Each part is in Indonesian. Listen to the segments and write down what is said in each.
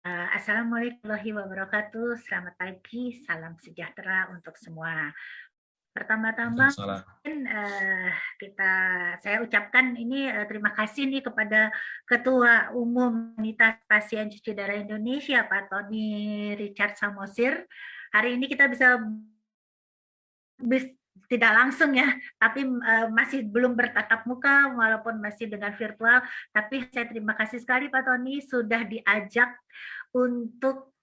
Assalamualaikum warahmatullahi wabarakatuh. Selamat pagi, salam sejahtera untuk semua. Pertama-tama Waalaikumsalam. saya ucapkan ini terima kasih nih kepada Ketua Umum Komunitas Pasien Cuci Darah Indonesia, Pak Tony Richard Samosir. Hari ini kita bisa tidak langsung ya, tapi masih belum bertatap muka walaupun masih dengan virtual. Tapi saya terima kasih sekali Pak Tony sudah diajak untuk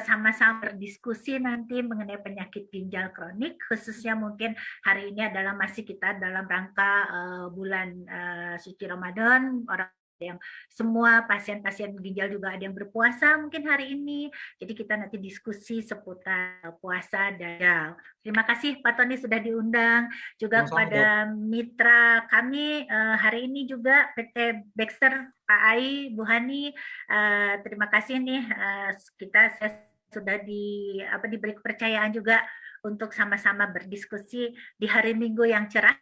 sama-sama berdiskusi nanti mengenai penyakit ginjal kronik, khususnya mungkin hari ini adalah masih kita dalam rangka bulan suci Ramadan, orang yang semua pasien-pasien ginjal juga ada yang berpuasa mungkin hari ini. Jadi kita nanti diskusi seputar puasa dan terima kasih Pak Tony sudah diundang, juga Sama-sama, Dok. kepada mitra kami hari ini juga PT Baxter, Pak Ai, Bu Hani. Terima kasih nih saya sudah diberi kepercayaan juga untuk sama-sama berdiskusi di hari Minggu yang cerah.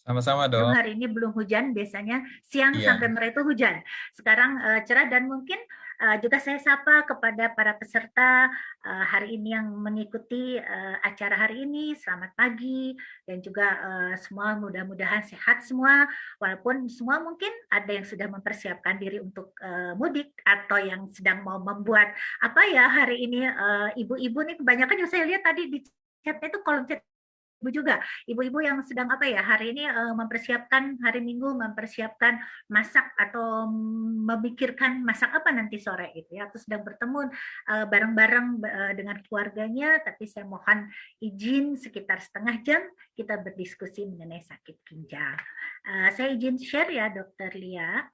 Sama-sama, Dok. Hari ini belum hujan, biasanya siang Iya. sampai merah itu hujan. Sekarang cerah dan mungkin juga saya sapa kepada para peserta hari ini yang mengikuti acara hari ini. Selamat pagi dan juga semua mudah-mudahan sehat semua. Walaupun semua mungkin ada yang sudah mempersiapkan diri untuk mudik atau yang sedang mau membuat apa ya hari ini ibu-ibu nih kebanyakan yang saya lihat tadi di chatnya itu kolom chat ibu juga, ibu-ibu yang sedang apa ya hari ini mempersiapkan hari Minggu, mempersiapkan masak atau memikirkan masak apa nanti sore itu ya, atau sedang bertemu bareng-bareng dengan keluarganya. Tapi saya mohon izin sekitar setengah jam kita berdiskusi mengenai sakit ginjal. Saya izin share ya, Dokter Lia.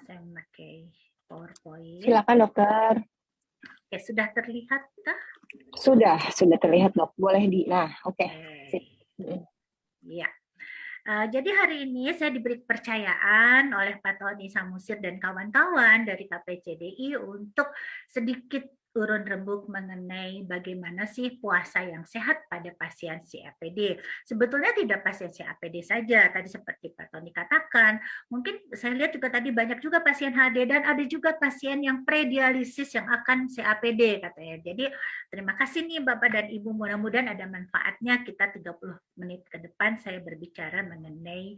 Saya memakai PowerPoint. Silakan, Dokter. Oke, sudah terlihat kah? Sudah terlihat, Dok. Boleh nah, oke. Sip. Iya. Jadi hari ini saya diberi kepercayaan oleh Pak Tony Samusir dan kawan-kawan dari KPCDI untuk sedikit urun rembuk mengenai bagaimana sih puasa yang sehat pada pasien COPD. Sebetulnya tidak pasien COPD saja, tadi seperti Pak Tony katakan, mungkin saya lihat juga tadi banyak juga pasien HD dan ada juga pasien yang predialisis yang akan COPD katanya. Jadi terima kasih nih Bapak dan Ibu, mudah-mudahan ada manfaatnya. Kita 30 menit ke depan saya berbicara mengenai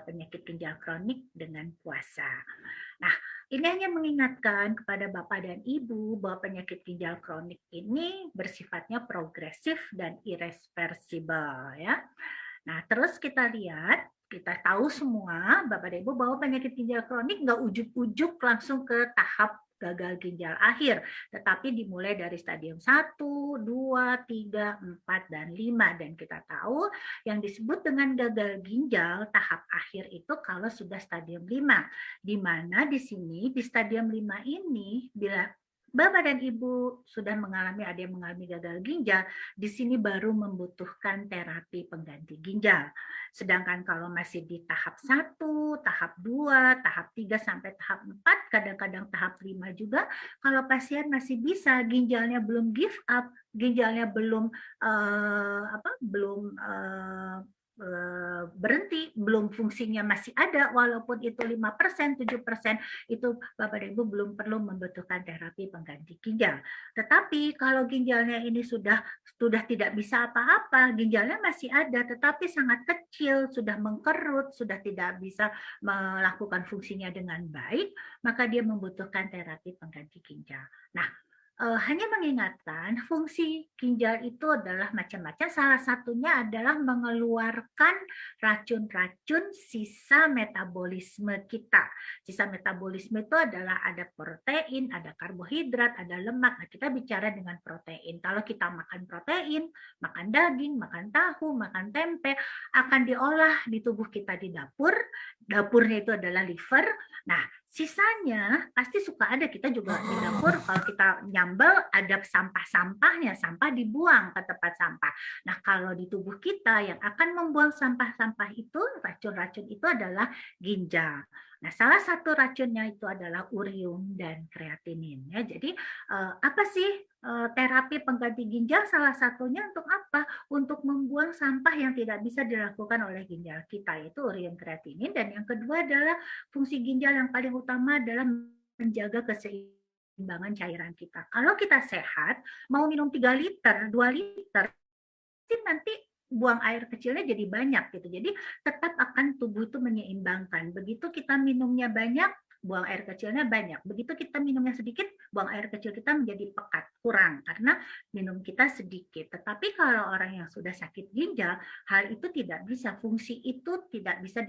penyakit ginjal kronik dengan puasa. Nah, ini hanya mengingatkan kepada Bapak dan Ibu bahwa penyakit ginjal kronik ini bersifatnya progresif dan irreversibel ya. Nah, terus kita lihat, kita tahu semua Bapak dan Ibu bahwa penyakit ginjal kronik nggak ujuk-ujuk langsung ke tahap gagal ginjal akhir, tetapi dimulai dari stadium 1, 2, 3, 4, dan 5. Dan kita tahu yang disebut dengan gagal ginjal tahap akhir itu kalau sudah stadium 5, di mana di sini di stadium 5 ini bila Bapak dan Ibu sudah ada yang mengalami gagal ginjal, di sini baru membutuhkan terapi pengganti ginjal. Sedangkan kalau masih di tahap 1, tahap 2, tahap 3 sampai tahap 4, kadang-kadang tahap 5 juga, kalau pasien masih bisa, ginjalnya belum give up, ginjalnya belum berhenti, belum fungsinya masih ada, walaupun itu 5%, 7%, itu Bapak dan Ibu belum perlu membutuhkan terapi pengganti ginjal. Tetapi kalau ginjalnya ini sudah tidak bisa apa-apa, ginjalnya masih ada, tetapi sangat kecil, sudah mengkerut, sudah tidak bisa melakukan fungsinya dengan baik, maka dia membutuhkan terapi pengganti ginjal. Nah, hanya mengingatkan fungsi ginjal itu adalah macam-macam. Salah satunya adalah mengeluarkan racun-racun sisa metabolisme kita. Sisa metabolisme itu adalah ada protein, ada karbohidrat, ada lemak. Nah, kita bicara dengan protein. Kalau kita makan protein, makan daging, makan tahu, makan tempe, akan diolah di tubuh kita di dapur. Dapurnya itu adalah liver. Nah, sisanya pasti suka ada, kita juga di dapur kalau kita nyambel ada sampah-sampahnya, sampah dibuang ke tempat sampah. Nah, kalau di tubuh kita yang akan membuang sampah-sampah itu, racun-racun itu adalah ginjal. Nah, salah satu racunnya itu adalah urium dan kreatinin ya. Jadi apa sih terapi pengganti ginjal? Salah satunya untuk apa? Untuk membuang sampah yang tidak bisa dilakukan oleh ginjal kita, yaitu urium kreatinin. Dan yang kedua adalah fungsi ginjal yang paling utama adalah menjaga keseimbangan keseimbangan cairan kita. Kalau kita sehat, mau minum 3 liter, 2 liter, nanti buang air kecilnya jadi banyak gitu. Jadi tetap akan tubuh itu menyeimbangkan. Begitu kita minumnya banyak, buang air kecilnya banyak. Begitu kita minumnya sedikit, buang air kecil kita menjadi pekat, kurang karena minum kita sedikit. Tetapi kalau orang yang sudah sakit ginjal, hal itu tidak bisa, fungsi itu tidak bisa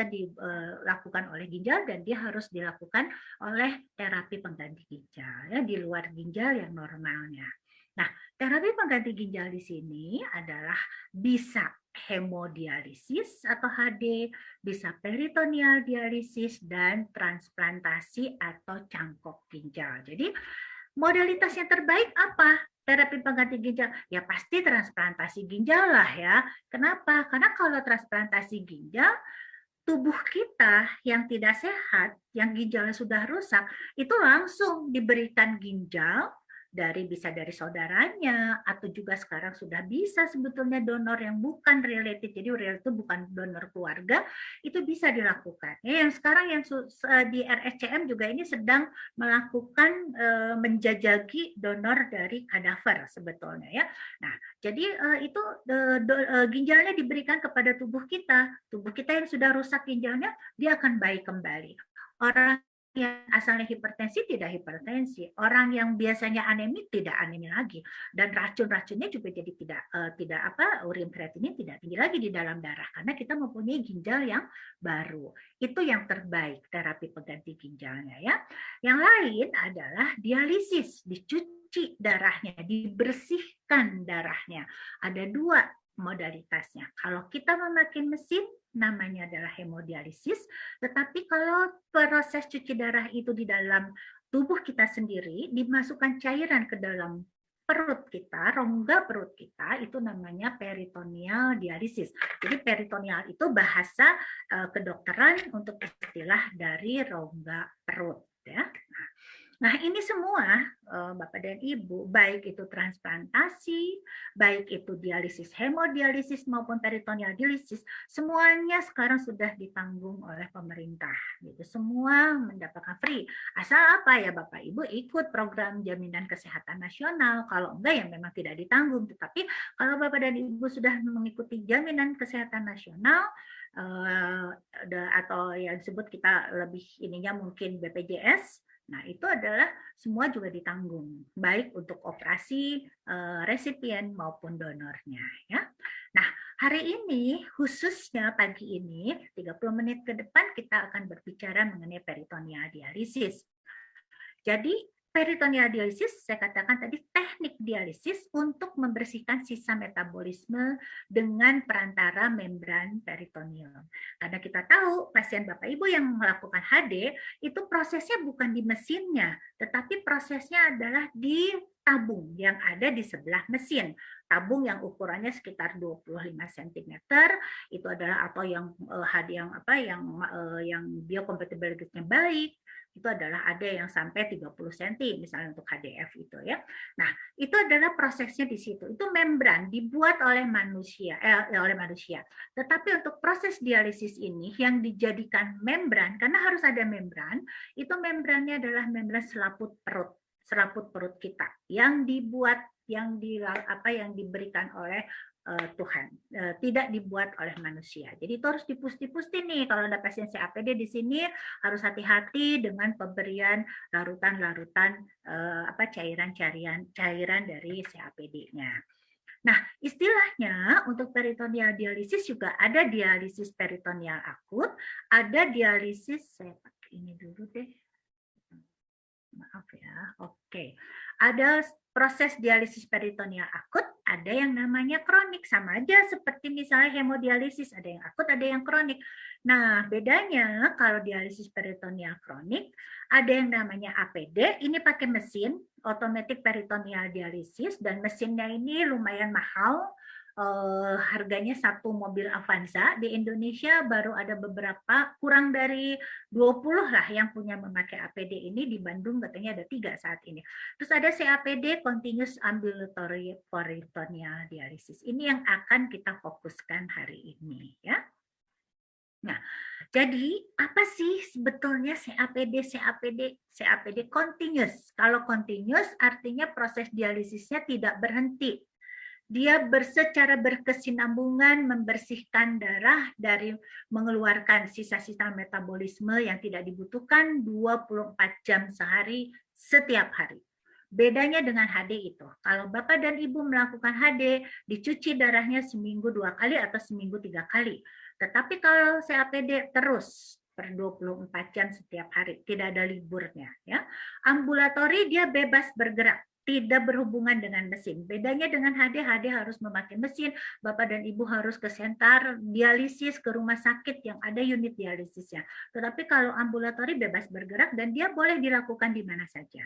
dilakukan oleh ginjal dan dia harus dilakukan oleh terapi pengganti ginjal ya di luar ginjal yang normalnya. Nah, terapi pengganti ginjal di sini adalah bisa hemodialisis atau HD, bisa peritoneal dialisis, dan transplantasi atau cangkok ginjal. Jadi modalitas yang terbaik apa? Terapi pengganti ginjal? Ya pasti transplantasi ginjal lah ya. Kenapa? Karena kalau transplantasi ginjal, tubuh kita yang tidak sehat, yang ginjalnya sudah rusak, itu langsung diberikan ginjal bisa dari saudaranya atau juga sekarang sudah bisa sebetulnya donor yang bukan related, jadi real itu bukan donor keluarga, itu bisa dilakukan. Ya, yang sekarang yang di RSCM juga ini sedang melakukan menjajaki donor dari kadaver sebetulnya ya. Nah, jadi itu ginjalnya diberikan kepada tubuh kita. Tubuh kita yang sudah rusak ginjalnya, dia akan baik kembali. Orang yang asalnya hipertensi tidak hipertensi, orang yang biasanya anemi tidak anemi lagi, dan racun-racunnya juga jadi urin kreatinin tidak tinggi lagi di dalam darah karena kita mempunyai ginjal yang baru. Itu yang terbaik terapi pengganti ginjalnya ya. Yang lain adalah dialisis, dicuci darahnya, dibersihkan darahnya. Ada dua modalitasnya. Kalau kita memakai mesin, namanya adalah hemodialisis, tetapi kalau proses cuci darah itu di dalam tubuh kita sendiri, dimasukkan cairan ke dalam perut kita, rongga perut kita, itu namanya peritoneal dialisis. Jadi peritoneal itu bahasa kedokteran untuk istilah dari rongga perut ya. Nah, ini semua Bapak dan Ibu, baik itu transplantasi, baik itu dialisis hemodialisis maupun peritoneal dialisis, semuanya sekarang sudah ditanggung oleh pemerintah. Gitu. Semua mendapatkan free. Asal apa ya Bapak Ibu ikut program jaminan kesehatan nasional. Kalau enggak ya memang tidak ditanggung. Tetapi kalau Bapak dan Ibu sudah mengikuti jaminan kesehatan nasional, atau yang disebut kita lebih ininya mungkin BPJS, nah, itu adalah semua juga ditanggung, baik untuk operasi resipien maupun donornya. Ya. Nah, hari ini, khususnya pagi ini, 30 menit ke depan kita akan berbicara mengenai peritoneal dialisis. Jadi, peritoneal dialisis, saya katakan tadi teknik dialisis untuk membersihkan sisa metabolisme dengan perantara membran peritoneum. Karena kita tahu pasien Bapak Ibu yang melakukan HD itu prosesnya bukan di mesinnya, tetapi prosesnya adalah di tabung yang ada di sebelah mesin. Tabung yang ukurannya sekitar 25 cm itu adalah atau yang yang biokompatibilitasnya baik, itu adalah ada yang sampai 30 cm misalnya untuk HDF itu ya. Nah, itu adalah prosesnya di situ. Itu membran dibuat oleh manusia. Tetapi untuk proses dialisis ini yang dijadikan membran karena harus ada membran, itu membrannya adalah membran selaput perut kita yang dibuat yang diberikan oleh Tuhan, tidak dibuat oleh manusia. Jadi itu harus dipusti-pusti nih kalau ada pasien CAPD di sini harus hati-hati dengan pemberian larutan-larutan cairan dari CAPD-nya. Nah, istilahnya untuk peritoneal dialisis juga ada dialisis peritoneal akut, ada dialisis, saya pakai ini dulu deh. Maaf ya, oke. Ada proses dialisis peritoneal akut, ada yang namanya kronik. Sama aja seperti misalnya hemodialisis, ada yang akut, ada yang kronik. Nah, bedanya kalau dialisis peritoneal kronik, ada yang namanya APD, ini pakai mesin, automatic peritoneal dialisis, dan mesinnya ini lumayan mahal, harganya satu mobil Avanza. Di Indonesia baru ada beberapa, kurang dari 20 lah yang punya memakai APD ini. Di Bandung katanya ada 3 saat ini. Terus ada CAPD, Continuous Ambulatory Peritoneal Dialysis. Ini yang akan kita fokuskan hari ini ya. Nah, jadi apa sih sebetulnya CAPD? CAPD continuous. Kalau continuous artinya proses dialisisnya tidak berhenti. Dia secara berkesinambungan membersihkan darah dari mengeluarkan sisa-sisa metabolisme yang tidak dibutuhkan 24 jam sehari setiap hari. Bedanya dengan HD itu, kalau Bapak dan Ibu melakukan HD, dicuci darahnya seminggu 2 kali atau seminggu 3 kali. Tetapi kalau CAPD terus per 24 jam setiap hari, tidak ada liburnya. Ya. Ambulatori dia bebas bergerak, tidak berhubungan dengan mesin. Bedanya dengan HD, HD harus memakai mesin, Bapak dan Ibu harus ke sentar dialisis, ke rumah sakit yang ada unit dialisisnya. Tetapi kalau ambulatori bebas bergerak dan dia boleh dilakukan di mana saja.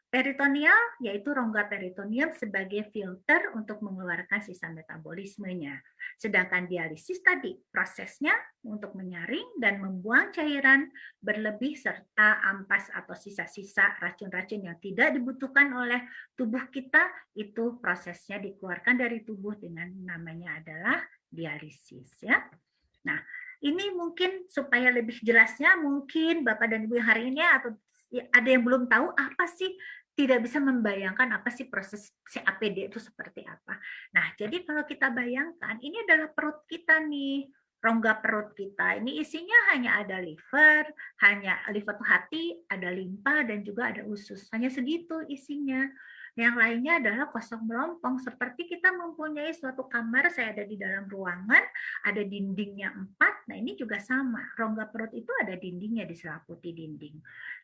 Peritoneal yaitu rongga peritoneum sebagai filter untuk mengeluarkan sisa metabolismenya. Sedangkan dialisis tadi prosesnya untuk menyaring dan membuang cairan berlebih serta ampas atau sisa-sisa racun-racun yang tidak dibutuhkan oleh tubuh kita, itu prosesnya dikeluarkan dari tubuh dengan namanya adalah dialisis ya. Nah, ini mungkin supaya lebih jelasnya mungkin Bapak dan Ibu yang hari ini atau ada yang belum tahu apa sih, tidak bisa membayangkan apa sih proses CAPD itu seperti apa. Nah, jadi kalau kita bayangkan, ini adalah perut kita nih, rongga perut kita. Ini isinya hanya ada liver, hanya liver tuh hati, ada limpa, dan juga ada usus. Hanya segitu isinya. Yang lainnya adalah kosong melompong, seperti kita mempunyai suatu kamar, saya ada di dalam ruangan, ada dindingnya 4, nah ini juga sama, rongga perut itu ada dindingnya, diselimuti dinding.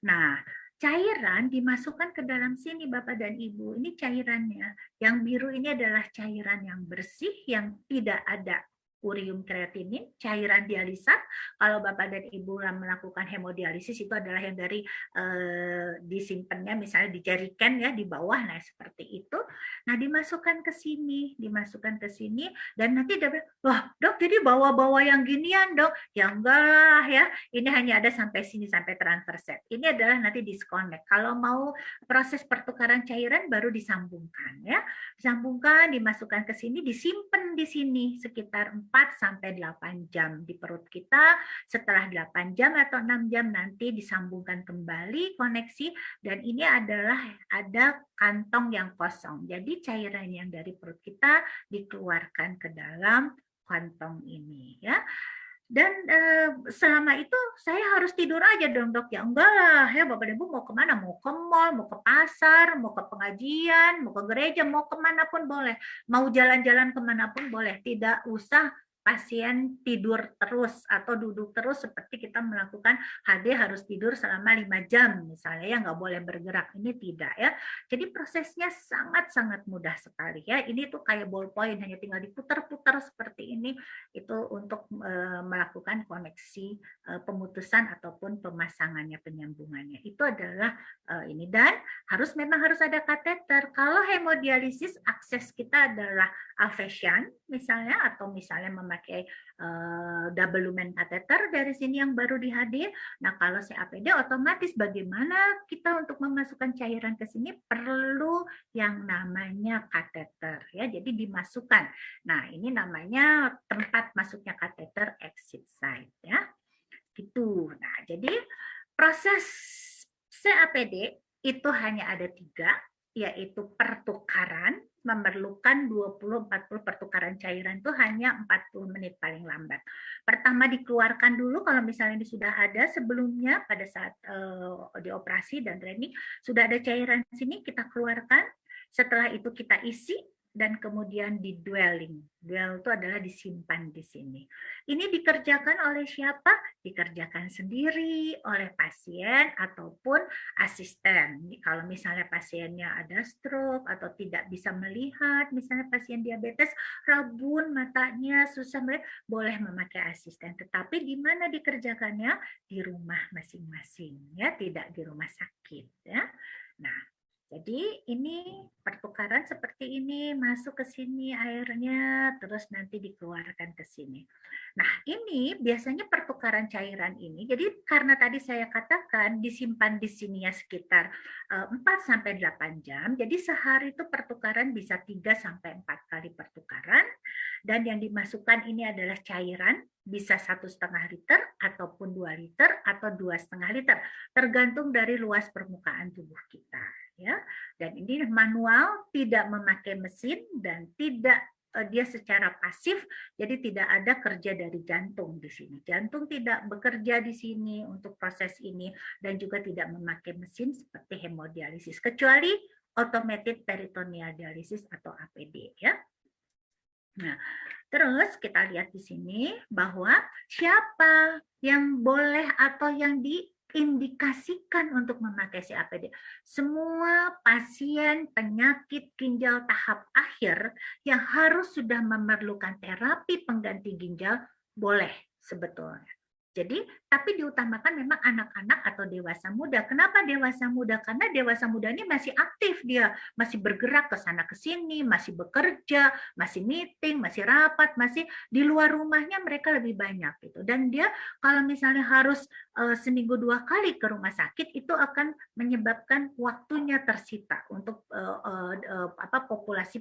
Nah, cairan dimasukkan ke dalam sini Bapak dan Ibu, ini cairannya. Yang biru ini adalah cairan yang bersih, yang tidak ada urium kreatinin, cairan dialisat. Kalau Bapak dan Ibu melakukan hemodialisis itu adalah yang dari disimpannya misalnya di jerigen ya di bawah, nah seperti itu. Nah dimasukkan ke sini, dan nanti dia bilang, wah dok jadi bawa-bawa yang ginian dok, ya enggak lah ya, ini hanya ada sampai sini, sampai transfer set. Ini adalah nanti disconnect. Kalau mau proses pertukaran cairan baru disambungkan ya, disambungkan, dimasukkan ke sini, disimpan di sini sekitar 4 sampai 8 jam di perut kita. Setelah 8 jam atau 6 jam nanti disambungkan kembali koneksi, dan ini adalah ada kantong yang kosong. Jadi cairan yang dari perut kita dikeluarkan ke dalam kantong ini ya. Dan selama itu saya harus tidur aja dong dok, ya enggak lah ya Bapak Ibu, mau kemana, mau ke mall, mau ke pasar, mau ke pengajian, mau ke gereja, mau kemana pun boleh, mau jalan-jalan kemana pun boleh, tidak usah pasien tidur terus atau duduk terus seperti kita melakukan HD harus tidur selama 5 jam misalnya ya, nggak boleh bergerak, ini tidak ya. Jadi prosesnya sangat-sangat mudah sekali ya, ini tuh kayak ballpoint, hanya tinggal diputar-putar seperti ini, itu untuk melakukan koneksi pemutusan ataupun pemasangannya, penyambungannya. Itu adalah ini, dan memang harus ada kateter. Kalau hemodialisis akses kita adalah Alfesian misalnya, atau misalnya memakai double lumen kateter dari sini yang baru di HD. Nah, kalau CAPD otomatis bagaimana kita untuk memasukkan cairan ke sini perlu yang namanya kateter ya. Jadi dimasukkan. Nah, ini namanya tempat masuknya kateter, exit site ya. Gitu. Nah, jadi proses CAPD itu hanya ada 3, yaitu pertukaran, memerlukan 20-40 pertukaran cairan, itu hanya 40 menit paling lambat. Pertama dikeluarkan dulu kalau misalnya ini sudah ada sebelumnya pada saat dioperasi dan training, sudah ada cairan sini, kita keluarkan. Setelah itu kita isi dan kemudian di dwelling. Dwell itu adalah disimpan di sini. Ini dikerjakan oleh siapa? Dikerjakan sendiri oleh pasien ataupun asisten. Kalau misalnya pasiennya ada stroke atau tidak bisa melihat, misalnya pasien diabetes, rabun matanya, susah melihat, boleh memakai asisten. Tetapi di mana dikerjakannya? Di rumah masing-masing, ya, tidak di rumah sakit, ya. Nah, jadi ini pertukaran seperti ini, masuk ke sini airnya, terus nanti dikeluarkan ke sini. Nah, ini biasanya pertukaran cairan ini, jadi karena tadi saya katakan disimpan di sini ya sekitar 4 sampai 8 jam, jadi sehari itu pertukaran bisa 3 sampai 4 kali pertukaran. Dan yang dimasukkan ini adalah cairan, bisa 1,5 liter ataupun 2 liter atau 2,5 liter, tergantung dari luas permukaan tubuh kita. Ya, dan ini manual, tidak memakai mesin dan tidak dia secara pasif, jadi tidak ada kerja dari jantung di sini. Jantung tidak bekerja di sini untuk proses ini dan juga tidak memakai mesin seperti hemodialisis, kecuali automated peritoneal dialysis atau APD ya. Nah, terus kita lihat di sini bahwa siapa yang boleh atau yang diindikasikan untuk memakai CAPD. Semua pasien penyakit ginjal tahap akhir yang harus sudah memerlukan terapi pengganti ginjal boleh sebetulnya. Jadi, tapi diutamakan memang anak-anak atau dewasa muda. Kenapa dewasa muda? Karena dewasa muda ini masih aktif, dia masih bergerak ke sana ke sini, masih bekerja, masih meeting, masih rapat, masih di luar rumahnya mereka lebih banyak gitu. Dan dia kalau misalnya harus seminggu 2 kali ke rumah sakit, itu akan menyebabkan waktunya tersita untuk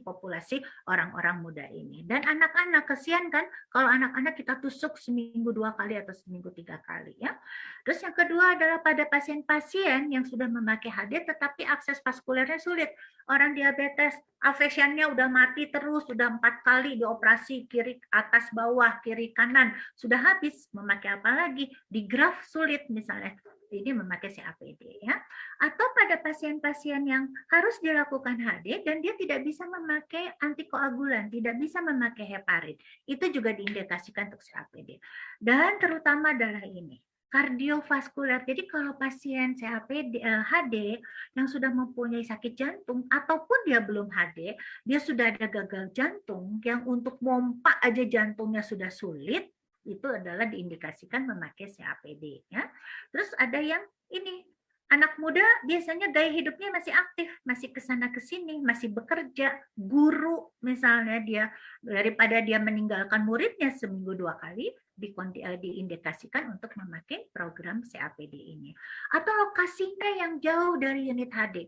populasi orang-orang muda ini. Dan anak-anak, kesian kan kalau anak-anak kita tusuk seminggu 2 kali atau seminggu 3 kali ya. Terus yang kedua adalah pada pasien-pasien yang sudah memakai HD tetapi akses vaskulernya sulit. Orang diabetes, afeksiannya udah mati terus, sudah 4 kali dioperasi kiri atas bawah, kiri kanan, sudah habis, memakai apa lagi? Di graf sulit misalnya. Ini memakai CAPD ya. Atau pada pasien-pasien yang harus dilakukan HD dan dia tidak bisa memakai antikoagulan, tidak bisa memakai heparin. Itu juga diindikasikan untuk CAPD. Dan terutama adalah ini, kardiovaskuler. Jadi kalau pasien CAPD, HD yang sudah mempunyai sakit jantung ataupun dia belum HD, dia sudah ada gagal jantung yang untuk pompa aja jantungnya sudah sulit, itu adalah diindikasikan memakai CAPD ya. Terus ada yang ini, anak muda biasanya gaya hidupnya masih aktif, masih kesana kesini, masih bekerja, guru misalnya dia, daripada dia meninggalkan muridnya seminggu 2 kali, diindikasikan untuk memakai program CAPD ini. Atau lokasinya yang jauh dari unit HD.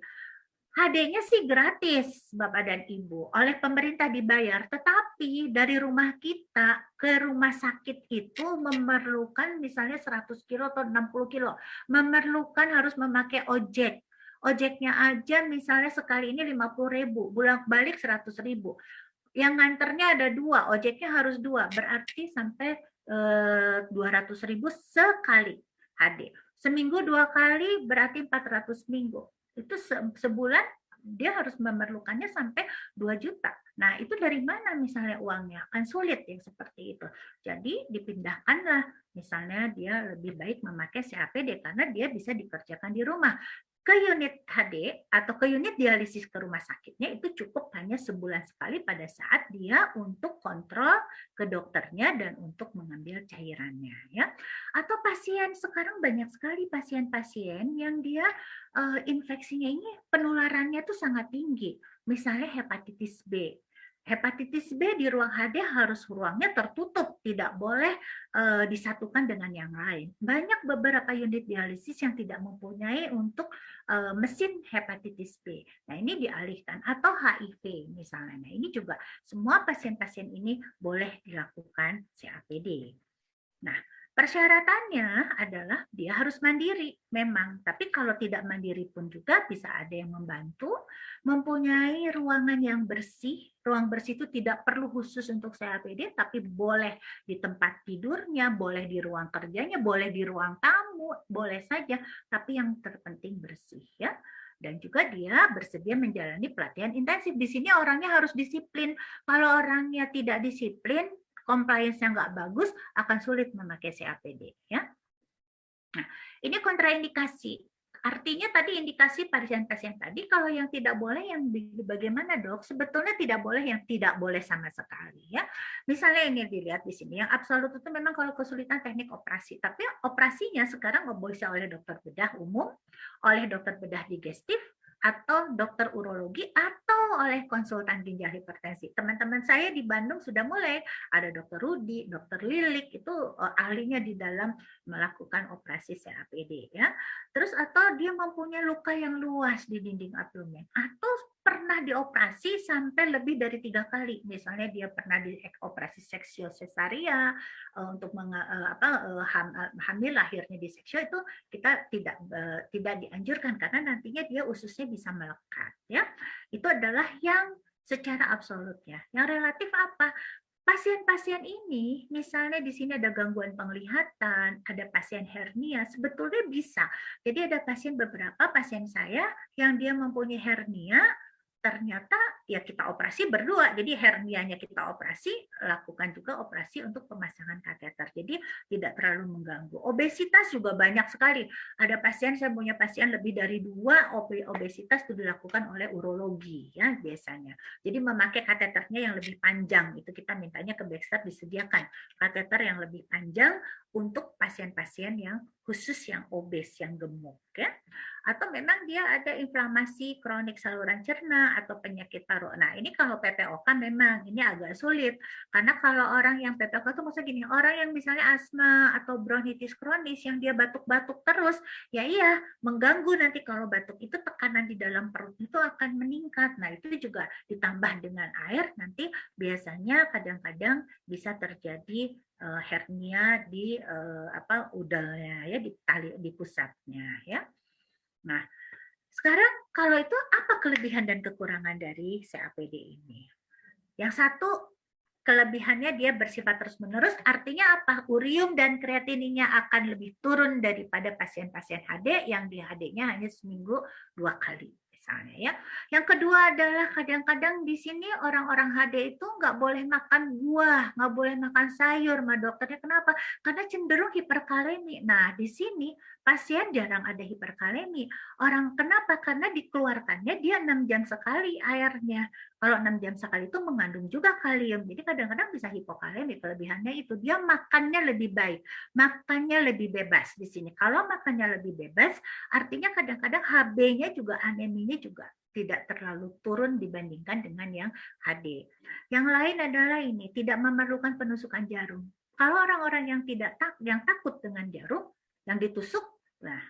HD-nya sih gratis, Bapak dan Ibu, oleh pemerintah dibayar, tetapi dari rumah kita ke rumah sakit itu memerlukan misalnya 100 kilo atau 60 kilo, memerlukan harus memakai ojek. Ojeknya aja misalnya sekali ini 50.000, bolak-balik 100.000. Yang nganternya ada 2, ojeknya harus 2, berarti sampai 200.000 sekali HD. Seminggu 2 kali berarti 400 minggu. Itu sebulan dia harus memerlukannya sampai 2 juta. Nah, itu dari mana misalnya uangnya? Kan sulit yang seperti itu. Jadi dipindahkanlah, misalnya dia lebih baik memakai CAPD karena dia bisa dikerjakan di rumah. Ke unit HD atau ke unit dialisis ke rumah sakitnya itu cukup hanya sebulan sekali pada saat dia untuk kontrol ke dokternya dan untuk mengambil cairannya ya. Atau pasien, sekarang banyak sekali pasien-pasien yang dia infeksinya ini penularannya tuh sangat tinggi. Misalnya hepatitis B. Hepatitis B di ruang HD harus ruangnya tertutup, tidak boleh disatukan dengan yang lain. Banyak beberapa unit dialisis yang tidak mempunyai untuk mesin hepatitis B. Nah, ini dialihkan, atau HIV misalnya. Nah, ini juga semua pasien-pasien ini boleh dilakukan CAPD. Nah, persyaratannya adalah dia harus mandiri memang, tapi kalau tidak mandiri pun juga bisa ada yang membantu, mempunyai ruangan yang bersih. Ruang bersih itu tidak perlu khusus untuk CAPD, tapi boleh di tempat tidurnya, boleh di ruang kerjanya, boleh di ruang tamu, boleh saja, tapi yang terpenting bersih ya. Dan juga dia bersedia menjalani pelatihan intensif. Di sini orangnya harus disiplin. Kalau orangnya tidak disiplin, compliance-nya nggak bagus, akan sulit memakai CAPD ya. Nah, ini kontraindikasi. Artinya tadi indikasi pasien-pasien tadi, kalau yang tidak boleh yang bagaimana dok? Sebetulnya tidak boleh yang tidak boleh sama sekali ya. Misalnya ini dilihat di sini, yang absolut itu memang kalau kesulitan teknik operasi, tapi operasinya sekarang bisa oleh dokter bedah umum, oleh dokter bedah digestif, atau dokter urologi, atau oleh konsultan ginjal hipertensi. Teman-teman saya di Bandung sudah mulai, ada dokter Rudi, dokter Lilik, itu ahlinya di dalam melakukan operasi CAPD ya. Terus atau dia mempunyai luka yang luas di dinding abdomen, atau pernah dioperasi sampai lebih dari 3 kali. Misalnya dia pernah dioperasi seksio cesaria untuk hamil lahirnya di seksio, itu kita tidak dianjurkan karena nantinya dia ususnya bisa melekat ya. Itu adalah yang secara absolut ya. Yang relatif apa? Pasien-pasien ini, misalnya di sini ada gangguan penglihatan, ada pasien hernia, sebetulnya bisa. Jadi ada beberapa pasien saya yang dia mempunyai hernia, ternyata ya kita operasi berdua. Jadi hernianya kita operasi, lakukan juga operasi untuk pemasangan kateter. Jadi tidak terlalu mengganggu. Obesitas juga banyak sekali. Ada pasien, saya punya pasien lebih dari 2 obesitas itu dilakukan oleh urologi ya biasanya. Jadi memakai kateternya yang lebih panjang, itu kita mintanya ke Baxter disediakan kateter yang lebih panjang untuk pasien-pasien yang khusus yang obes, yang gemuk ya. Atau memang dia ada inflamasi kronik saluran cerna atau penyakit paru. Nah, ini kalau PPOK memang ini agak sulit. Karena kalau orang yang PPOK itu maksudnya gini, orang yang misalnya asma atau bronkitis kronis yang dia batuk-batuk terus, ya iya, mengganggu nanti kalau batuk itu tekanan di dalam perut itu akan meningkat. Nah, itu juga ditambah dengan air, nanti biasanya kadang-kadang bisa terjadi hernia di udalnya ya, di pusatnya ya. Nah, sekarang kalau itu apa kelebihan dan kekurangan dari CAPD ini? Yang satu, kelebihannya dia bersifat terus-menerus, artinya apa? Urium dan kreatininya akan lebih turun daripada pasien-pasien HD yang di HD-nya hanya seminggu 2 kali. Misalnya ya. Yang kedua adalah kadang-kadang di sini orang-orang HD itu nggak boleh makan buah, nggak boleh makan sayur, sama dokternya kenapa? Karena cenderung hiperkalemi. Nah, di sini pasien jarang ada hiperkalemi. Orang kenapa? Karena dikeluarkannya dia 6 jam sekali airnya. Kalau 6 jam sekali itu mengandung juga kalium. Jadi kadang-kadang bisa hipokalemi. Kelebihannya itu dia makannya lebih baik, makannya lebih bebas di sini. Kalau makannya lebih bebas, artinya kadang-kadang HB-nya juga, aneminya juga tidak terlalu turun dibandingkan dengan yang HD. Yang lain adalah ini, tidak memerlukan penusukan jarum. Kalau orang-orang yang takut dengan jarum, yang ditusuk, nah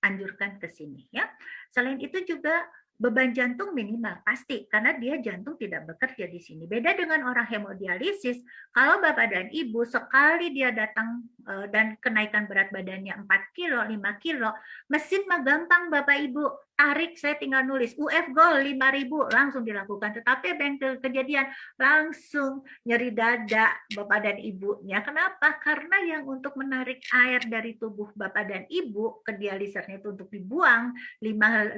anjurkan ke sini ya. Selain itu juga beban jantung minimal pasti karena dia jantung tidak bekerja di sini. Beda dengan orang hemodialisis, kalau Bapak dan Ibu sekali dia datang dan kenaikan berat badannya 4 kilo, 5 kilo, mesin mah gampang Bapak Ibu, tarik, saya tinggal nulis UF goal 5.000 langsung dilakukan. Tetapi yang kejadian langsung nyeri dada Bapak dan Ibunya. Kenapa? Karena yang untuk menarik air dari tubuh Bapak dan Ibu ke dialisernya itu untuk dibuang 5.000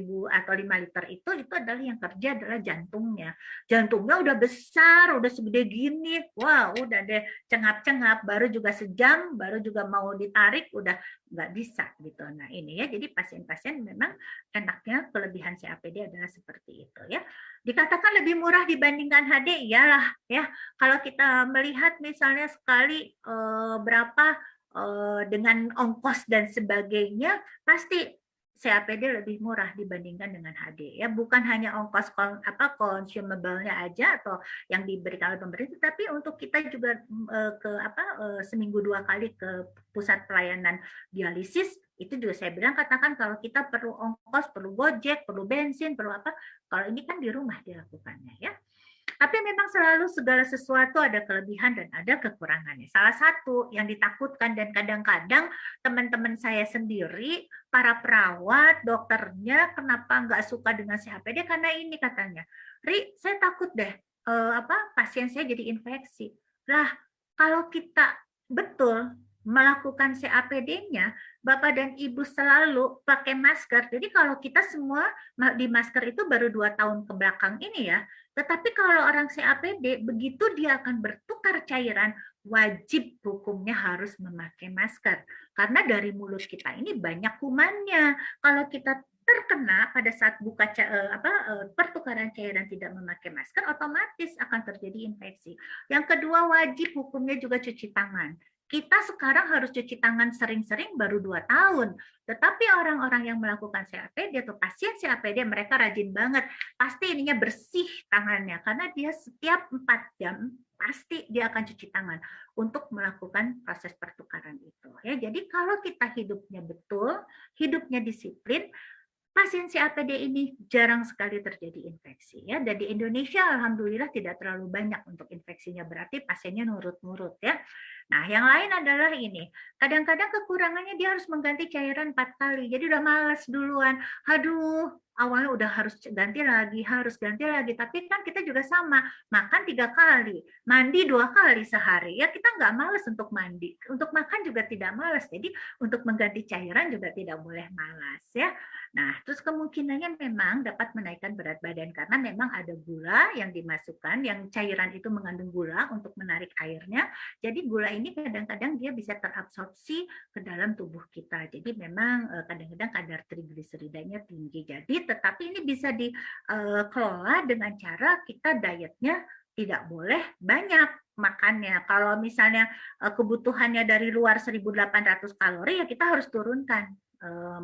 atau 5 liter itu adalah yang kerja adalah jantungnya. Jantungnya udah besar, udah segede gini, wah udah deh cengap-cengap, baru juga sejam, baru juga mau ditarik, udah nggak bisa gitu. Nah ini ya, jadi pasien-pasien memang enaknya kelebihan CAPD adalah seperti itu ya. Dikatakan lebih murah dibandingkan HD, iyalah ya. Kalau kita melihat misalnya sekali berapa dengan ongkos dan sebagainya, pasti CAPD lebih murah dibandingkan dengan HD ya, bukan hanya ongkos consumable-nya aja atau yang diberikan oleh pemerintah, tapi untuk kita juga seminggu 2 kali ke pusat pelayanan dialisis itu juga saya bilang, katakan kalau kita perlu ongkos, perlu gojek, perlu bensin, perlu apa, kalau ini kan di rumah dilakukannya ya. Tapi memang selalu segala sesuatu ada kelebihan dan ada kekurangannya. Salah satu yang ditakutkan dan kadang-kadang teman-teman saya sendiri, para perawat, dokternya, kenapa nggak suka dengan CAPD? Karena ini katanya, Ri, saya takut deh pasien saya jadi infeksi. Lah, kalau kita betul melakukan CAPD-nya, Bapak dan Ibu selalu pakai masker. Jadi kalau kita semua di masker itu baru 2 tahun ke belakang ini ya, tetapi kalau orang CAPD, begitu dia akan bertukar cairan, wajib hukumnya harus memakai masker. Karena dari mulut kita ini banyak kumannya. Kalau kita terkena pada saat pertukaran cairan tidak memakai masker, otomatis akan terjadi infeksi. Yang kedua, wajib hukumnya juga cuci tangan. Kita sekarang harus cuci tangan sering-sering baru 2 tahun. Tetapi orang-orang yang melakukan CAPD atau pasien CAPD, mereka rajin banget. Pasti ininya bersih tangannya. Karena dia setiap 4 jam, pasti dia akan cuci tangan untuk melakukan proses pertukaran itu. Ya, jadi kalau kita hidupnya betul, hidupnya disiplin, pasien COPD ini jarang sekali terjadi infeksi ya. Dan di Indonesia alhamdulillah tidak terlalu banyak untuk infeksinya, berarti pasiennya nurut-nurut ya. Nah, yang lain adalah ini. Kadang-kadang kekurangannya dia harus mengganti cairan 4 kali. Jadi udah males duluan. Aduh, awalnya udah harus ganti lagi, harus ganti lagi. Tapi kan kita juga sama, makan 3 kali, mandi 2 kali sehari. Ya kita nggak males untuk mandi. Untuk makan juga tidak males. Jadi untuk mengganti cairan juga tidak boleh malas ya. Nah, terus kemungkinannya memang dapat menaikkan berat badan karena memang ada gula yang dimasukkan, yang cairan itu mengandung gula untuk menarik airnya. Jadi gula ini kadang-kadang dia bisa terabsorpsi ke dalam tubuh kita. Jadi memang kadang-kadang kadar trigliseridanya tinggi. Jadi tetapi ini bisa dikelola dengan cara kita dietnya tidak boleh banyak makannya. Kalau misalnya kebutuhannya dari luar 1.800 kalori, ya kita harus turunkan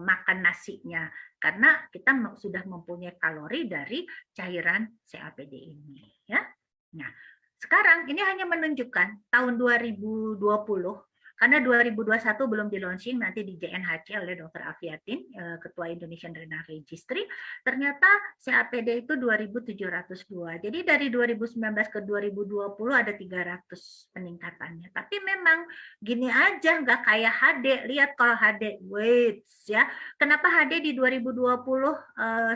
makan nasinya karena kita sudah mempunyai kalori dari cairan COPD ini ya. Nah, sekarang ini hanya menunjukkan tahun 2020 karena 2021 belum di launching nanti di JNHC oleh Dr. Afiatin, Ketua Indonesian Renal Registry, ternyata COPD itu 2.702. Jadi dari 2019 ke 2020 ada 300 peningkatannya. Tapi memang gini aja, nggak kayak HD. Lihat kalau HD, wait ya. Kenapa HD di 2020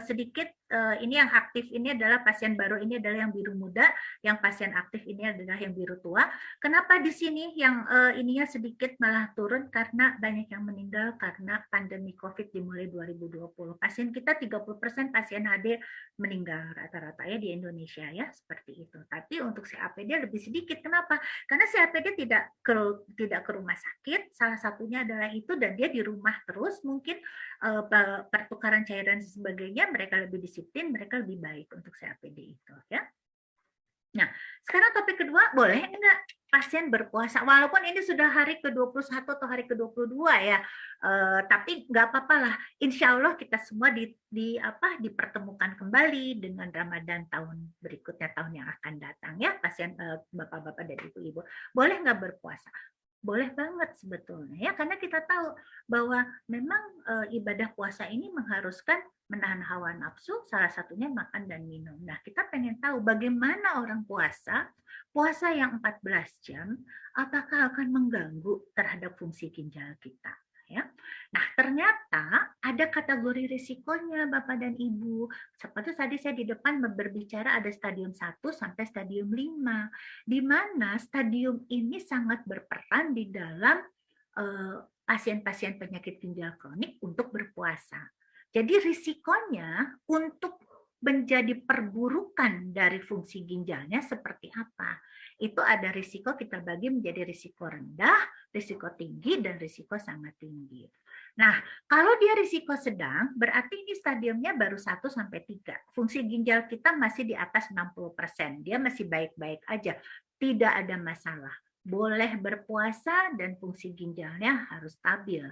sedikit? Ini yang aktif ini adalah pasien baru, ini adalah yang biru muda, yang pasien aktif ini adalah yang biru tua. Kenapa di sini yang ininya sedikit malah turun? Karena banyak yang meninggal karena pandemi COVID dimulai 2020. Pasien kita 30% pasien HD meninggal rata-rata ya di Indonesia ya, seperti itu. Tapi untuk COPD lebih sedikit. Kenapa? Karena COPD tidak ke rumah sakit, salah satunya adalah itu, dan dia di rumah terus, mungkin pertukaran cairan dan sebagainya, mereka lebih disiplin, mereka lebih baik untuk COPD itu ya. Nah, sekarang topik kedua, boleh enggak pasien berpuasa walaupun ini sudah hari ke-21 atau hari ke-22 ya, tapi nggak apa-apa lah, insya Allah kita semua dipertemukan kembali dengan Ramadan tahun berikutnya, tahun yang akan datang ya, pasien bapak-bapak dan ibu-ibu boleh nggak berpuasa? Boleh banget sebetulnya ya, karena kita tahu bahwa memang ibadah puasa ini mengharuskan menahan hawa nafsu, salah satunya makan dan minum. Nah, kita pengen tahu bagaimana orang puasa yang 14 jam, apakah akan mengganggu terhadap fungsi ginjal kita. Ya. Nah, ternyata ada kategori risikonya Bapak dan Ibu. Seperti tadi saya di depan berbicara ada stadium 1 sampai stadium 5, di mana stadium ini sangat berperan di dalam pasien-pasien penyakit ginjal kronik untuk berpuasa. Jadi risikonya untuk menjadi perburukan dari fungsi ginjalnya seperti apa? Itu ada risiko, kita bagi menjadi risiko rendah, risiko tinggi, dan risiko sangat tinggi. Nah, kalau dia risiko sedang, berarti ini stadiumnya baru 1 sampai 3. Fungsi ginjal kita masih di atas 60%. Dia masih baik-baik aja. Tidak ada masalah. Boleh berpuasa dan fungsi ginjalnya harus stabil.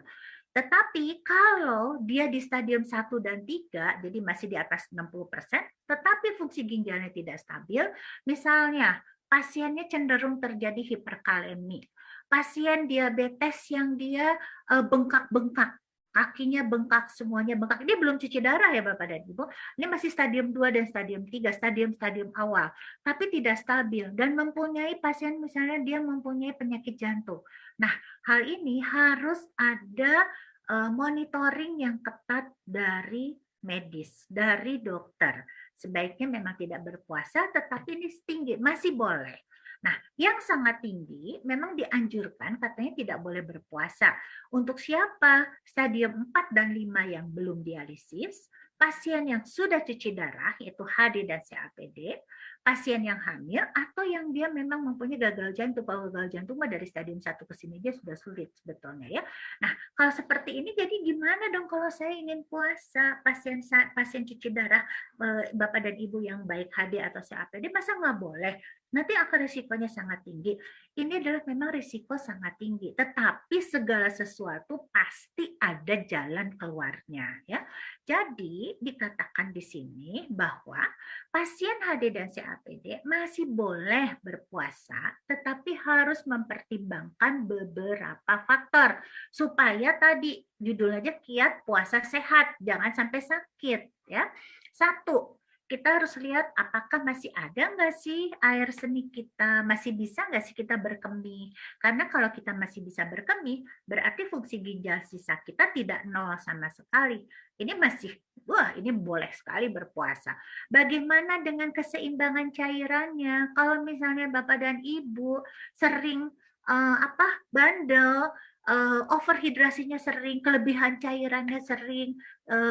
Tetapi kalau dia di stadium 1 dan 3, jadi masih di atas 60%, tetapi fungsi ginjalnya tidak stabil, misalnya pasiennya cenderung terjadi hiperkalemi, pasien diabetes yang dia bengkak-bengkak, kakinya bengkak, semuanya bengkak. Ini belum cuci darah ya Bapak dan Ibu. Ini masih stadium 2 dan stadium 3, stadium awal. Tapi tidak stabil dan mempunyai pasien misalnya dia mempunyai penyakit jantung. Nah, hal ini harus ada monitoring yang ketat dari medis, dari dokter. Sebaiknya memang tidak berpuasa, tetapi ini tinggi, masih boleh. Nah, yang sangat tinggi memang dianjurkan katanya tidak boleh berpuasa. Untuk siapa? Stadium 4 dan 5 yang belum dialisis, pasien yang sudah cuci darah, yaitu HD dan COPD, pasien yang hamil, atau yang dia memang mempunyai gagal jantung. Kalau gagal jantung dari stadium 1 ke sini dia sudah sulit sebetulnya ya. Nah, kalau seperti ini jadi gimana dong kalau saya ingin puasa, pasien cuci darah, Bapak dan Ibu yang baik HD atau COPD, masa nggak boleh? Nanti akan risikonya sangat tinggi. Ini adalah memang risiko sangat tinggi, tetapi segala sesuatu pasti ada jalan keluarnya ya. Jadi dikatakan di sini bahwa pasien HD dan COPD masih boleh berpuasa, tetapi tetapi harus mempertimbangkan beberapa faktor supaya tadi judul aja kiat puasa sehat, jangan sampai sakit ya. Satu, kita harus lihat apakah masih ada nggak sih air seni kita, masih bisa nggak sih kita berkemih. Karena kalau kita masih bisa berkemih, berarti fungsi ginjal sisa kita tidak nol sama sekali. Ini masih, wah ini boleh sekali berpuasa. Bagaimana dengan keseimbangan cairannya? Kalau misalnya Bapak dan Ibu sering bandel, overhidrasinya sering, kelebihan cairannya sering,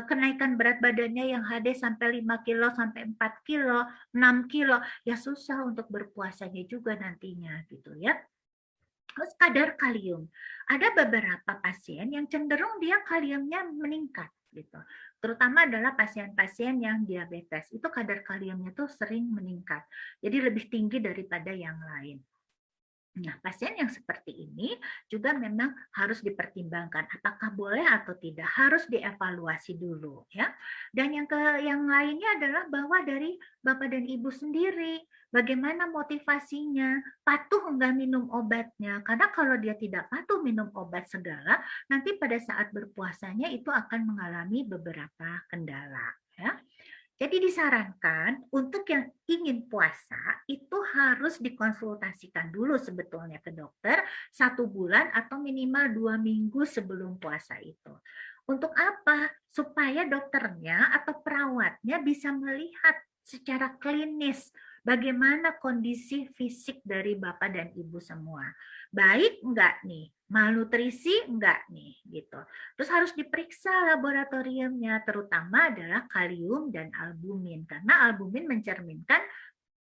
kenaikan berat badannya yang HD sampai 5 kilo, sampai 4 kilo, 6 kilo, ya susah untuk berpuasanya juga nantinya gitu ya. Terus kadar kalium. Ada beberapa pasien yang cenderung dia kaliumnya meningkat gitu. Terutama adalah pasien-pasien yang diabetes. Itu kadar kaliumnya tuh sering meningkat. Jadi lebih tinggi daripada yang lain. Nah, pasien yang seperti ini juga memang harus dipertimbangkan apakah boleh atau tidak, harus dievaluasi dulu ya. Dan yang lainnya adalah bahwa dari Bapak dan Ibu sendiri, bagaimana motivasinya, patuh enggak minum obatnya. Karena kalau dia tidak patuh minum obat segala, nanti pada saat berpuasanya itu akan mengalami beberapa kendala ya. Jadi disarankan untuk yang ingin puasa itu harus dikonsultasikan dulu sebetulnya ke dokter 1 bulan atau minimal 2 minggu sebelum puasa itu. Untuk apa? Supaya dokternya atau perawatnya bisa melihat secara klinis bagaimana kondisi fisik dari Bapak dan Ibu semua. Baik enggak nih? Malnutrisi enggak nih? Gitu. Terus harus diperiksa laboratoriumnya, terutama adalah kalium dan albumin, karena albumin mencerminkan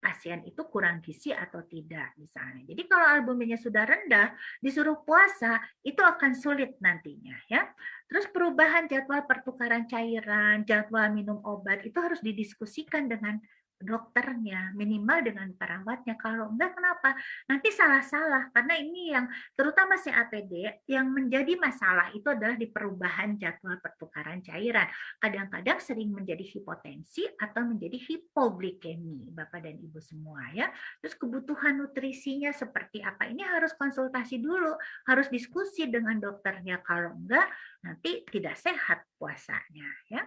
pasien itu kurang gizi atau tidak misalnya. Jadi kalau albuminnya sudah rendah, disuruh puasa itu akan sulit nantinya ya. Terus perubahan jadwal pertukaran cairan, jadwal minum obat itu harus didiskusikan dengan dokternya, minimal dengan perawatnya. Kalau enggak kenapa? Nanti salah-salah karena ini yang terutama CAPD yang menjadi masalah itu adalah di perubahan jadwal pertukaran cairan. Kadang-kadang sering menjadi hipotensi atau menjadi hipoglikemi Bapak dan Ibu semua ya. Terus kebutuhan nutrisinya seperti apa? Ini harus konsultasi dulu, harus diskusi dengan dokternya. Kalau enggak nanti tidak sehat puasanya ya.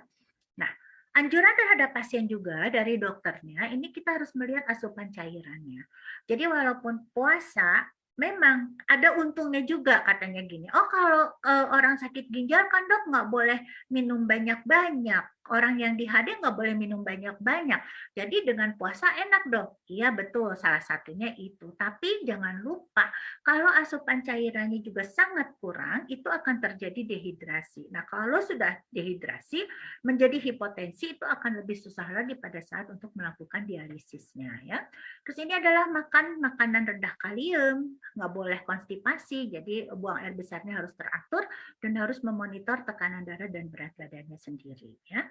Nah, anjuran terhadap pasien juga dari dokternya, ini kita harus melihat asupan cairannya. Jadi walaupun puasa, memang ada untungnya juga katanya gini. Oh kalau orang sakit ginjal kan dok nggak boleh minum banyak-banyak. Orang yang di HD nggak boleh minum banyak-banyak. Jadi dengan puasa enak dok. Iya betul, salah satunya itu. Tapi jangan lupa kalau asupan cairannya juga sangat kurang, itu akan terjadi dehidrasi. Nah kalau sudah dehidrasi, menjadi hipotensi itu akan lebih susah lagi pada saat untuk melakukan dialisisnya ya. Terus ini adalah makan makanan rendah kalium, nggak boleh konstipasi, jadi buang air besarnya harus teratur dan harus memonitor tekanan darah dan berat badannya sendiri ya.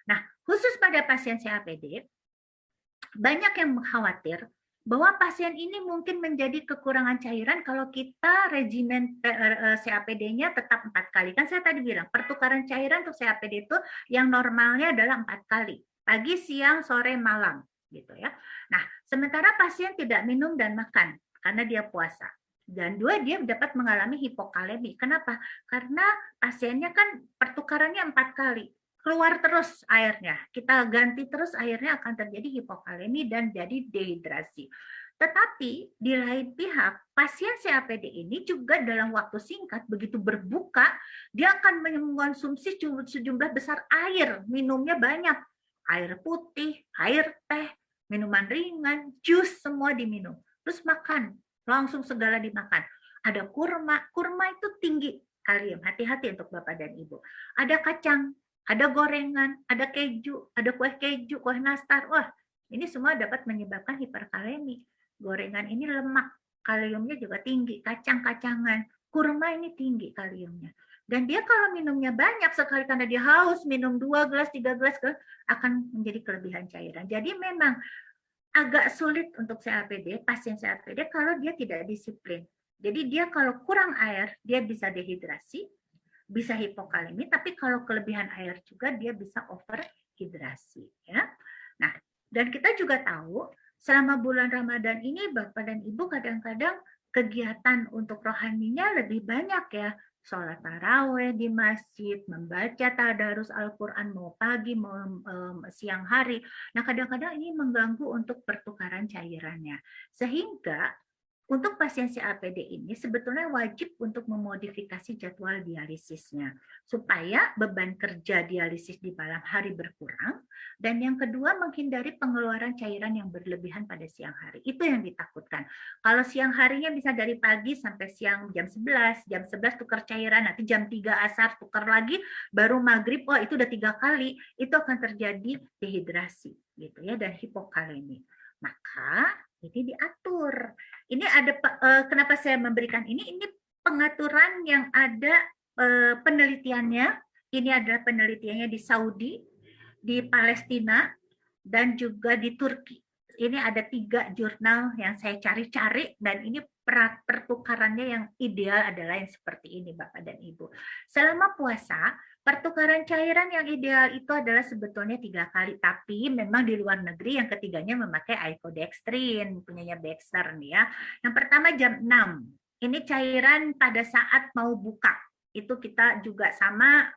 Nah, khusus pada pasien CAPD, banyak yang khawatir bahwa pasien ini mungkin menjadi kekurangan cairan kalau kita regimen CAPD-nya tetap 4 kali. Kan saya tadi bilang, pertukaran cairan untuk CAPD itu yang normalnya adalah 4 kali. Pagi, siang, sore, malam. Gitu ya. Nah, sementara pasien tidak minum dan makan karena dia puasa. Dan dia dapat mengalami hipokalemi. Kenapa? Karena pasiennya kan pertukarannya 4 kali. Keluar terus airnya, kita ganti terus airnya akan terjadi hipokalemi dan jadi dehidrasi. Tetapi di lain pihak, pasien CAPD ini juga dalam waktu singkat begitu berbuka, dia akan mengonsumsi sejumlah besar air, minumnya banyak. Air putih, air teh, minuman ringan, jus semua diminum. Terus makan, langsung segala dimakan. Ada kurma, kurma itu tinggi kalium, hati-hati untuk Bapak dan Ibu. Ada kacang, ada gorengan, ada keju, ada kue keju, kue nastar. Wah, ini semua dapat menyebabkan hiperkalemi. Gorengan ini lemak, kaliumnya juga tinggi, kacang-kacangan, kurma ini tinggi kaliumnya. Dan dia kalau minumnya banyak sekali karena dia haus, minum 2 gelas, 3 gelas, akan menjadi kelebihan cairan. Jadi memang agak sulit untuk CAPD, pasien CAPD kalau dia tidak disiplin. Jadi dia kalau kurang air, dia bisa dehidrasi, bisa hipokalemi, tapi kalau kelebihan air juga dia bisa overhidrasi ya. Nah, dan kita juga tahu selama bulan Ramadan ini Bapak dan Ibu kadang-kadang kegiatan untuk rohaninya lebih banyak ya. Sholat taraweh di masjid, membaca tadarus Al-Quran mau pagi mau siang hari. Nah kadang-kadang ini mengganggu untuk pertukaran cairannya. Sehingga untuk pasien COPD ini sebetulnya wajib untuk memodifikasi jadwal dialisisnya supaya beban kerja dialisis di malam hari berkurang, dan yang kedua menghindari pengeluaran cairan yang berlebihan pada siang hari. Itu yang ditakutkan. Kalau siang harinya bisa dari pagi sampai siang jam 11 tukar cairan, nanti jam 3 asar tukar lagi, baru maghrib, oh itu udah 3 kali, itu akan terjadi dehidrasi gitu ya, dan hipokalemi. Maka ini diatur. Ini ada kenapa saya memberikan ini pengaturan yang ada penelitiannya. Ini adalah penelitiannya di Saudi, di Palestina, dan juga di Turki. Ini ada 3 jurnal yang saya cari-cari, dan ini pertukarannya yang ideal adalah yang seperti ini Bapak dan Ibu. Selama puasa, pertukaran cairan yang ideal itu adalah sebetulnya 3 kali, tapi memang di luar negeri yang ketiganya memakai icodextrin, punyanya Baxter nih ya. Yang pertama jam 6, ini cairan pada saat mau buka, itu kita juga sama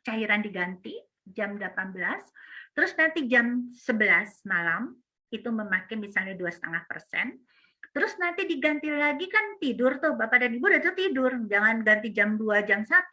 cairan diganti jam 18, terus nanti jam 11 malam itu memakai misalnya 2,5%. Terus nanti diganti lagi kan tidur tuh Bapak dan Ibu udah tuh tidur, jangan ganti jam 2 jam 1,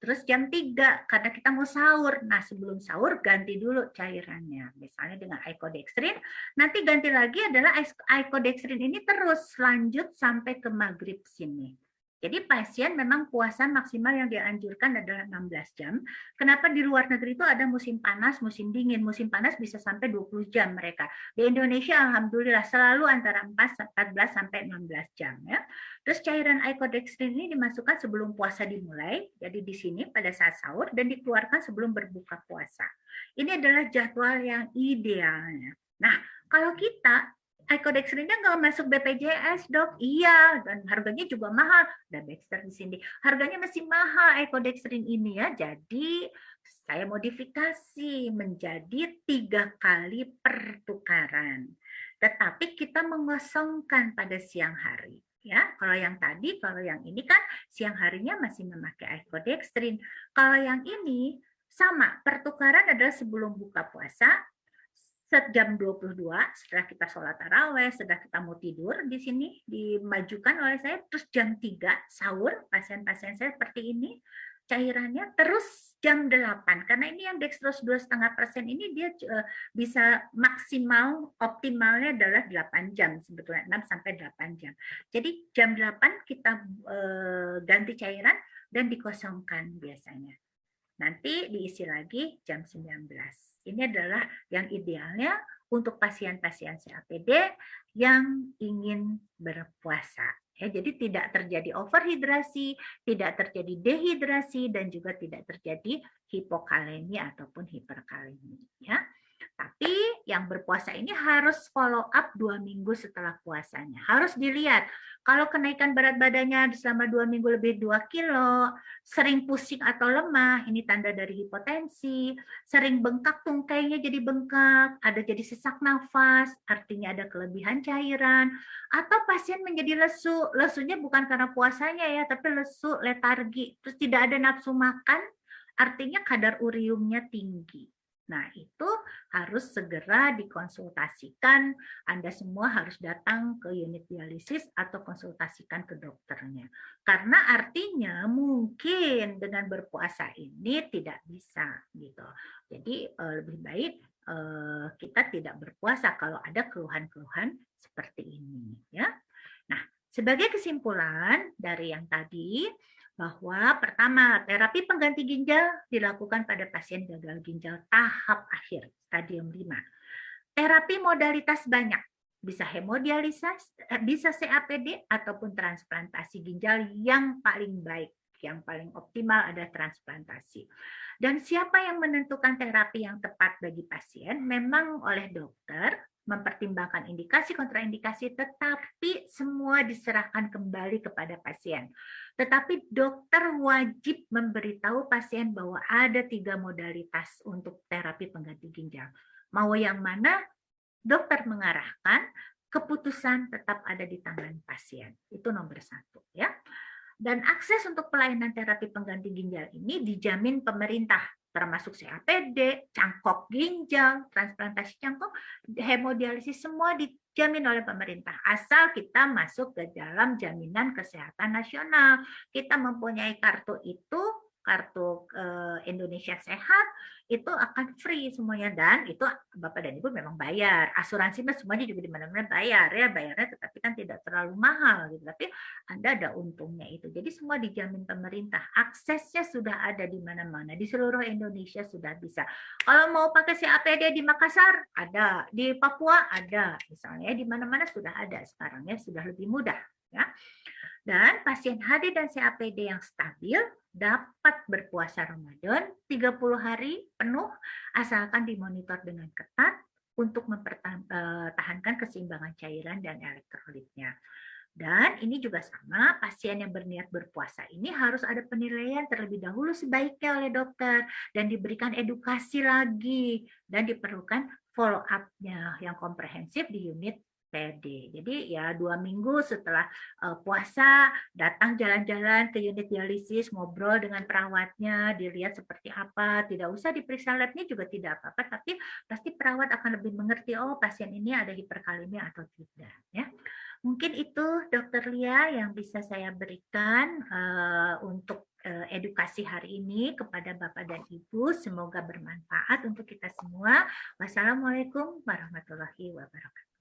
terus jam 3 karena kita mau sahur. Nah, sebelum sahur ganti dulu cairannya. Misalnya dengan icodextrin, nanti ganti lagi adalah icodextrin ini terus lanjut sampai ke maghrib sini. Jadi pasien memang puasa maksimal yang dianjurkan adalah 16 jam. Kenapa di luar negeri itu ada musim panas, musim dingin. Musim panas bisa sampai 20 jam mereka. Di Indonesia alhamdulillah selalu antara 14 sampai 16 jam ya. Terus cairan icodextrin ini dimasukkan sebelum puasa dimulai, jadi di sini pada saat sahur, dan dikeluarkan sebelum berbuka puasa. Ini adalah jadwal yang idealnya. Nah, kalau kita icodextrinnya nggak masuk BPJS dok, iya, dan harganya juga mahal. Ada Baxter di sini, harganya masih mahal icodextrin ini ya. Jadi saya modifikasi menjadi 3 kali pertukaran. Tetapi kita mengosongkan pada siang hari. Ya, kalau yang tadi, kalau yang ini kan siang harinya masih memakai icodextrin. Kalau yang ini sama, pertukaran adalah sebelum buka puasa, jam 22 setelah kita sholat taraweh, setelah kita mau tidur di sini dimajukan oleh saya, terus jam 3 sahur, pasien-pasien saya seperti ini cairannya, terus jam 8 karena ini yang dextrose 2,5% ini dia bisa maksimal optimalnya adalah 8 jam sebetulnya, 6 sampai 8 jam. Jadi jam 8 kita ganti cairan dan dikosongkan biasanya. Nanti diisi lagi jam 19. Ini adalah yang idealnya untuk pasien-pasien COPD yang ingin berpuasa. Ya, jadi tidak terjadi overhidrasi, tidak terjadi dehidrasi, dan juga tidak terjadi hipokalemi ataupun hiperkalemi. Ya. Tapi yang berpuasa ini harus follow up 2 minggu setelah puasanya. Harus dilihat, kalau kenaikan berat badannya selama 2 minggu lebih 2 kilo, sering pusing atau lemah, ini tanda dari hipotensi, sering bengkak tungkainya jadi bengkak, ada jadi sesak nafas, artinya ada kelebihan cairan, atau pasien menjadi lesu, lesunya bukan karena puasanya ya, tapi lesu, letargi, terus tidak ada nafsu makan, artinya kadar uriumnya tinggi. Nah, itu harus segera dikonsultasikan. Anda semua harus datang ke unit dialisis atau konsultasikan ke dokternya. Karena artinya mungkin dengan berpuasa ini tidak bisa gitu. Jadi lebih baik kita tidak berpuasa kalau ada keluhan-keluhan seperti ini ya. Nah, sebagai kesimpulan dari yang tadi, bahwa pertama, terapi pengganti ginjal dilakukan pada pasien gagal ginjal tahap akhir, stadium 5. Terapi modalitas banyak, bisa hemodialisis, bisa CAPD, ataupun transplantasi ginjal yang paling baik, yang paling optimal adalah transplantasi. Dan siapa yang menentukan terapi yang tepat bagi pasien memang oleh dokter, mempertimbangkan indikasi kontraindikasi, tetapi semua diserahkan kembali kepada pasien. Tetapi dokter wajib memberitahu pasien bahwa ada 3 modalitas untuk terapi pengganti ginjal. Mau yang mana dokter mengarahkan, keputusan tetap ada di tangan pasien. Itu nomor satu, ya. Dan akses untuk pelayanan terapi pengganti ginjal ini dijamin pemerintah, termasuk CAPD, cangkok ginjal, transplantasi cangkok, hemodialisis, semua dijamin oleh pemerintah. Asal kita masuk ke dalam jaminan kesehatan nasional. Kita mempunyai kartu itu, kartu Indonesia Sehat, itu akan free semuanya, dan itu Bapak dan Ibu memang bayar. Asuransi mas semuanya juga di mana-mana bayar ya, bayarnya tetapi kan tidak terlalu mahal gitu. Tapi Anda ada untungnya itu. Jadi semua dijamin pemerintah. Aksesnya sudah ada di mana-mana. Di seluruh Indonesia sudah bisa. Kalau mau pakai CAPD di Makassar, ada. Di Papua ada. Misalnya di mana-mana sudah ada sekarang ya, sudah lebih mudah ya. Dan pasien HD dan CAPD yang stabil dapat berpuasa Ramadan 30 hari penuh asalkan dimonitor dengan ketat untuk mempertahankan keseimbangan cairan dan elektrolitnya. Dan ini juga sama, pasien yang berniat berpuasa ini harus ada penilaian terlebih dahulu sebaiknya oleh dokter dan diberikan edukasi lagi dan diperlukan follow up-nya yang komprehensif di unit PD. Jadi ya 2 minggu setelah puasa datang jalan-jalan ke unit dialisis, ngobrol dengan perawatnya, dilihat seperti apa, tidak usah diperiksa labnya juga tidak apa-apa, tapi pasti perawat akan lebih mengerti, oh pasien ini ada hiperkalemia atau tidak ya. Mungkin itu Dokter Lia yang bisa saya berikan untuk edukasi hari ini kepada Bapak dan Ibu. Semoga bermanfaat untuk kita semua. Wassalamualaikum warahmatullahi wabarakatuh.